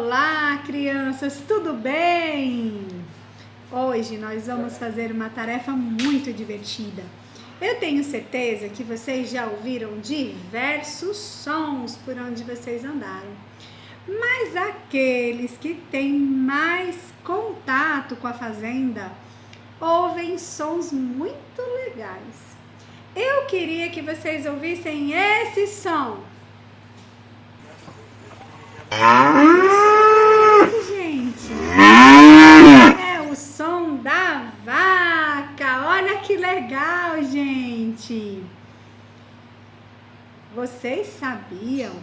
Olá, crianças, tudo bem? Hoje nós vamos fazer uma tarefa muito divertida. Eu tenho certeza que vocês já ouviram diversos sons por onde vocês andaram, mas aqueles que têm mais contato com a fazenda ouvem sons muito legais. Eu queria que vocês ouvissem esse som. Gente, é o som da vaca. Olha que legal, gente. Vocês sabiam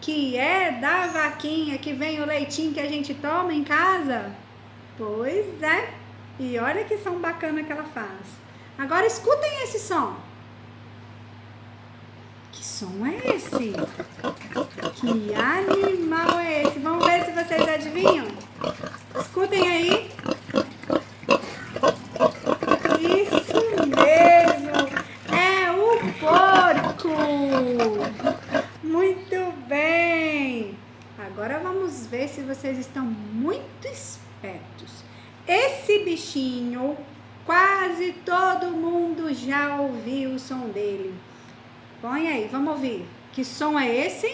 que é da vaquinha que vem o leitinho que a gente toma em casa? Pois é. E olha que som bacana que ela faz. Agora escutem esse som. Que som é esse? Que animal é esse? Vamos ver se vocês adivinham? Escutem aí. Isso mesmo! É o porco! Muito bem! Agora vamos ver se vocês estão muito espertos. Esse bichinho, quase todo mundo já ouviu o som dele. Põe aí, vamos ouvir. Que som é esse?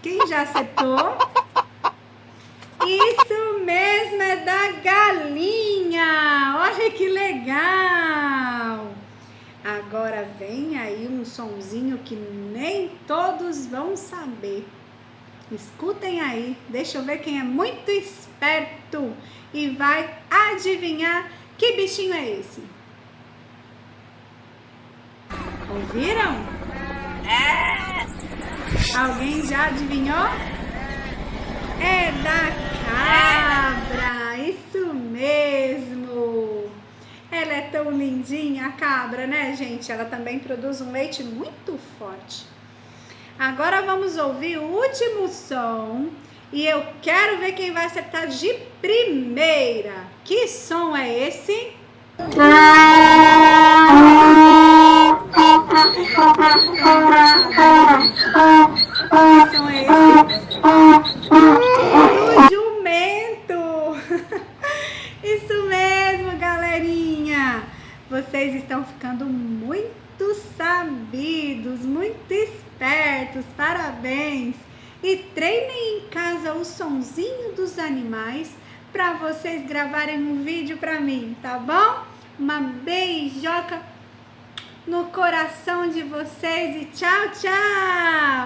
Quem já acertou? Isso mesmo, é da galinha. Olha que legal. Agora vem aí um sonzinho que nem todos vão saber. Escutem aí, deixa eu ver quem é muito esperto e vai adivinhar que bichinho é esse. Ouviram? Alguém já adivinhou? É da cabra, isso mesmo. Ela é tão lindinha, a cabra, né, gente? Ela também produz um leite muito forte. Agora vamos ouvir o último som e eu quero ver quem vai acertar de primeira. Que som é esse? Que som é esse? Do jumento! Isso mesmo, galerinha! Vocês estão ficando muito sabidos, muito espertos, parabéns! E treinem em casa o sonzinho dos animais para vocês gravarem um vídeo para mim, tá bom? Uma beijoca no coração de vocês e tchau, tchau!